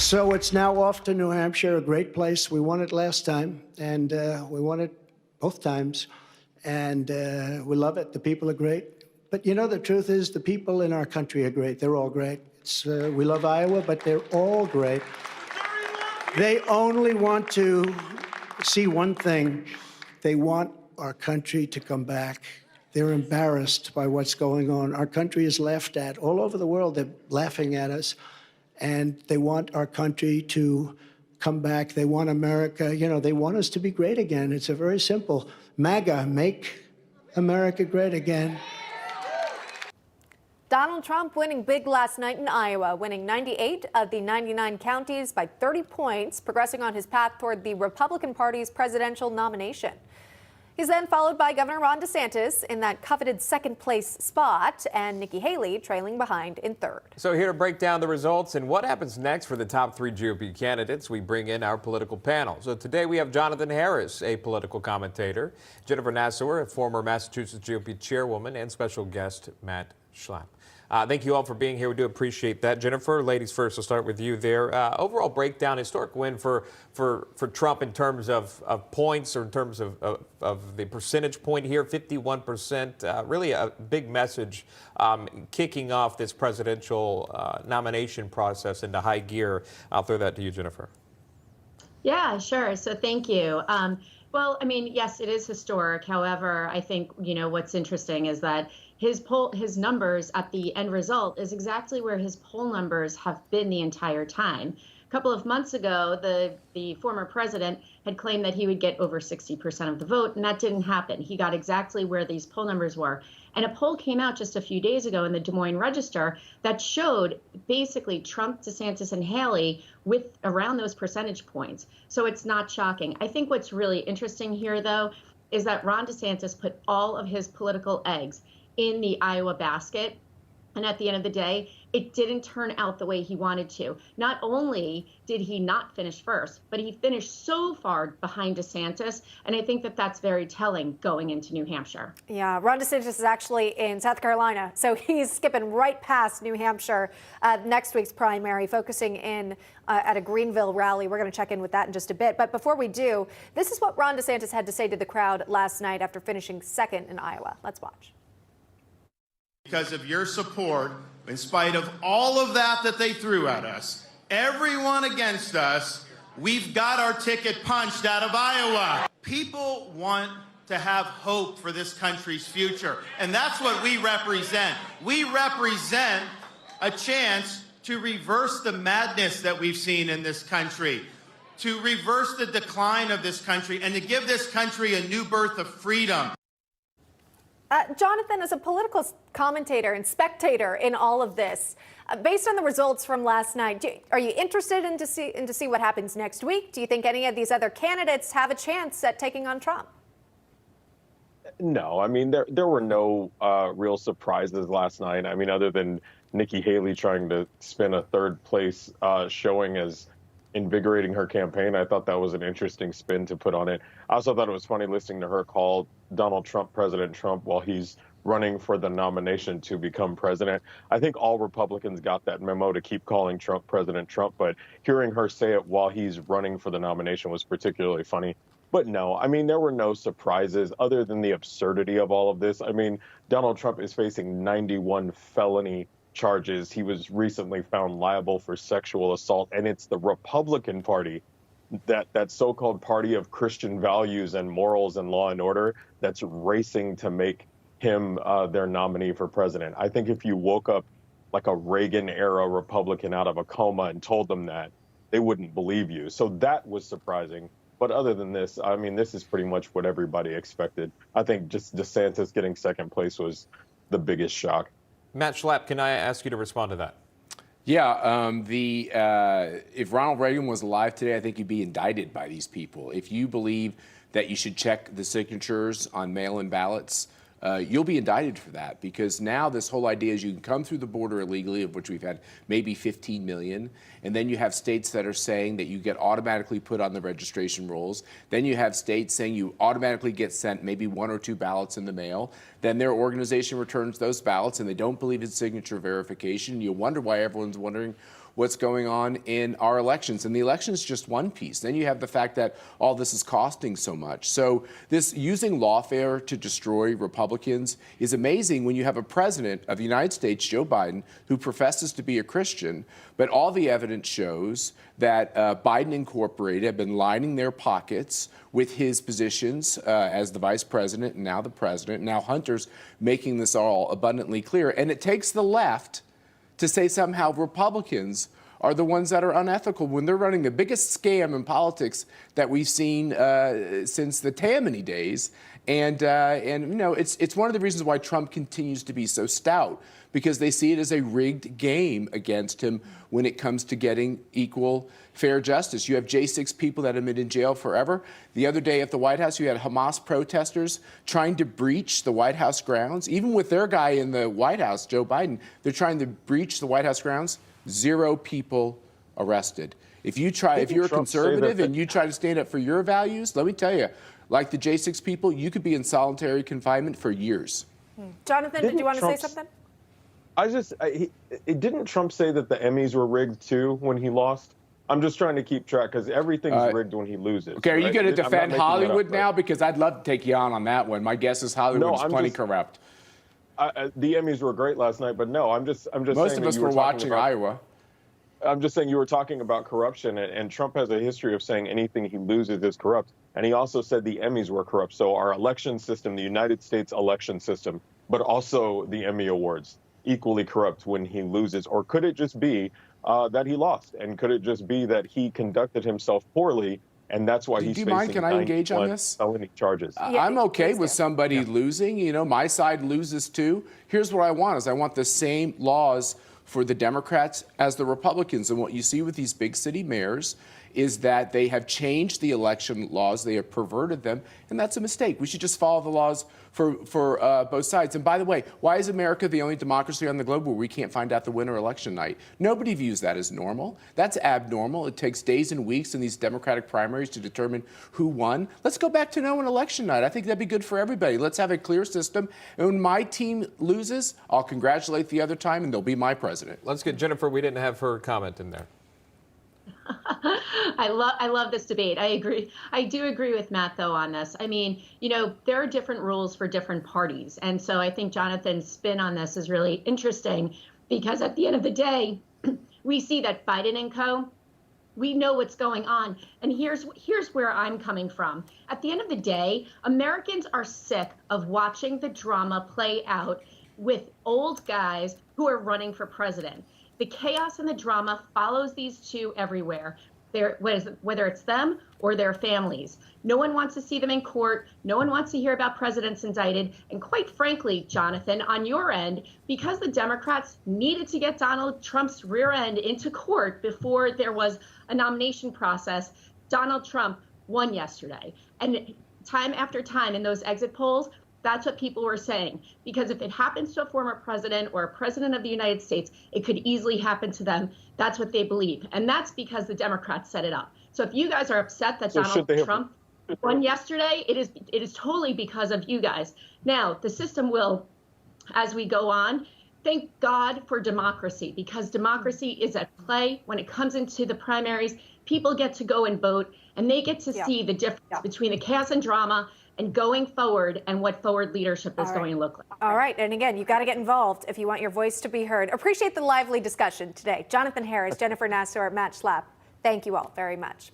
So it's now off to New Hampshire, a great place. We won it last time, and we won it both times, and we love it. The people are great. But you know, the truth is the people in our country are great. They're all great. We love Iowa, but they're all great. They only want to see one thing. They want our country to come back. They're embarrassed by what's going on. Our country is laughed at. All over the world, they're laughing at us. And they want our country to come back. They want America, you know, they want us to be great again. It's a very simple. MAGA, make America great again. Donald Trump winning big last night in Iowa, winning 98 of the 99 counties by 30 points, progressing on his path toward the Republican Party's presidential nomination. He's then followed by Governor Ron DeSantis in that coveted second-place spot, and Nikki Haley trailing behind in third. So here to break down the results and what happens next for the top three GOP candidates, we bring in our political panel. So today we have Jonathan Harris, a political commentator, Jennifer Nassour, a former Massachusetts GOP chairwoman, and special guest Matt Schlapp. Thank you all for being here. We do appreciate that. Jennifer, ladies first, we'll start with you there. Overall breakdown, historic win for Trump in terms of points or in terms of the percentage point here, 51%. Really a big message kicking off this presidential nomination process into high gear. I'll throw that to you, Jennifer. Yeah, sure. So thank you. Well, I mean, yes, it is historic. However, I think, you know, what's interesting is that his numbers at the end result is exactly where his poll numbers have been the entire time. A couple of months ago, the former president had claimed that he would get over 60% of the vote, and that didn't happen. He got exactly where these poll numbers were. And a poll came out just a few days ago in the Des Moines Register that showed basically Trump, DeSantis, and Haley with around those percentage points. So it's not shocking. I think what's really interesting here, though, is that Ron DeSantis put all of his political eggs in the Iowa basket. And at the end of the day, it didn't turn out the way he wanted to. Not only did he not finish first, but he finished so far behind DeSantis. And I think that that's very telling going into New Hampshire. Yeah, Ron DeSantis is actually in South Carolina, so he's skipping right past New Hampshire next week's primary, focusing in at a Greenville rally. We're going to check in with that in just a bit. But before we do, this is what Ron DeSantis had to say to the crowd last night after finishing second in Iowa. Let's watch. Because of your support, in spite of all of that they threw at us, everyone against us, we've got our ticket punched out of Iowa. People want to have hope for this country's future, and that's what we represent. We represent a chance to reverse the madness that we've seen in this country, to reverse the decline of this country, and to give this country a new birth of freedom. Jonathan, as a political commentator and spectator in all of this, based on the results from last night, are you interested in to see what happens next week? Do you think any of these other candidates have a chance at taking on Trump? No, I mean, there were no real surprises last night. I mean, other than Nikki Haley trying to spin a third place showing as invigorating her campaign. I thought that was an interesting spin to put on it. I also thought it was funny listening to her call Donald Trump President Trump while he's running for the nomination to become president. I think all Republicans got that memo to keep calling Trump President Trump, but hearing her say it while he's running for the nomination was particularly funny. But no, I mean, there were no surprises other than the absurdity of all of this. I mean, Donald Trump is facing 91 felony charges. He was recently found liable for sexual assault, and it's the Republican Party, that so-called party of Christian values and morals and law and order, that's racing to make him their nominee for president. I think if you woke up like a Reagan-era Republican out of a coma and told them that, they wouldn't believe you. So that was surprising. But other than this, I mean, this is pretty much what everybody expected. I think just DeSantis getting second place was the biggest shock. Matt Schlapp, can I ask you to respond to that? Yeah, if Ronald Reagan was alive today, I think he'd be indicted by these people. If you believe that you should check the signatures on mail-in ballots, you'll be indicted for that, because now this whole idea is you can come through the border illegally, of which we've had maybe 15 million, and then you have states that are saying that you get automatically put on the registration rolls. Then you have states saying you automatically get sent maybe 1 or 2 ballots in the mail. Then their organization returns those ballots and they don't believe in signature verification. You wonder why everyone's wondering what's going on in our elections. And the election is just one piece. Then you have the fact that all this is costing so much. So this using lawfare to destroy Republicans is amazing when you have a president of the United States, Joe Biden, who professes to be a Christian, but all the evidence shows that Biden Incorporated have been lining their pockets with his positions as the vice president and now the president. Now Hunter's making this all abundantly clear. And it takes the left to say somehow Republicans are the ones that are unethical when they're running the biggest scam in politics that we've seen since the Tammany days. And you know, it's one of the reasons why Trump continues to be so stout, because they see it as a rigged game against him when it comes to getting equal, fair justice. You have J6 people that have been in jail forever. The other day at the White House, you had Hamas protesters trying to breach the White House grounds. Even with their guy in the White House, Joe Biden, they're trying to breach the White House grounds. 0 people arrested. If you're a conservative and you try to stand up for your values, let me tell you, like the J6 people, you could be in solitary confinement for years. Jonathan, did you want to say something? Didn't Trump say that the Emmys were rigged too when he lost? I'm just trying to keep track because everything's rigged when he loses. Okay, are you going to defend Hollywood now? Because I'd love to take you on that one. My guess is Hollywood is plenty corrupt. The Emmys were great last night, but no, I'm just Most saying of us were watching Iowa. I'm just saying you were talking about corruption, and Trump has a history of saying anything he loses is corrupt. And he also said the Emmys were corrupt. So our election system, the United States election system, but also the Emmy Awards, equally corrupt when he loses? Or could it just be that he lost? And could it just be that he conducted himself poorly, and that's why he's facing Can I engage on this? felony charges? I'm okay with somebody losing. You know, my side loses too. Here's what I want: I want the same laws for the Democrats as the Republicans. And what you see with these big city mayors is that they have changed the election laws, they have perverted them, and that's a mistake. We should just follow the laws for both sides. And by the way, why is America the only democracy on the globe where we can't find out the winner election night? Nobody views that as normal. That's abnormal. It takes days and weeks in these Democratic primaries to determine who won. Let's go back to knowing election night. I think that'd be good for everybody. Let's have a clear system. And when my team loses, I'll congratulate the other time, and they'll be my president. Let's get Jennifer. We didn't have her comment in there. I love this debate. I agree. I do agree with Matt, though, on this. I mean, you know, there are different rules for different parties. And so I think Jonathan's spin on this is really interesting because at the end of the day, we see that Biden and co., we know what's going on. And here's where I'm coming from. At the end of the day, Americans are sick of watching the drama play out with old guys who are running for president. The chaos and the drama follows these two everywhere, whether it's them or their families. No one wants to see them in court. No one wants to hear about presidents indicted. And quite frankly, Jonathan, on your end, because the Democrats needed to get Donald Trump's rear end into court before there was a nomination process, Donald Trump won yesterday. And time after time in those exit polls, that's what people were saying, because if it happens to a former president or a president of the United States, it could easily happen to them. That's what they believe. And that's because the Democrats set it up. So if you guys are upset that Donald Trump won yesterday, it is totally because of you guys. Now, the system will, as we go on, thank God for democracy, because democracy is at play when it comes into the primaries. People get to go and vote, and they get to see the difference between the chaos and drama and going forward and what forward leadership is going to look like. All right. And again, you've got to get involved if you want your voice to be heard. Appreciate the lively discussion today. Jonathan Harris, Jennifer Nassour, Matt Schlapp, thank you all very much.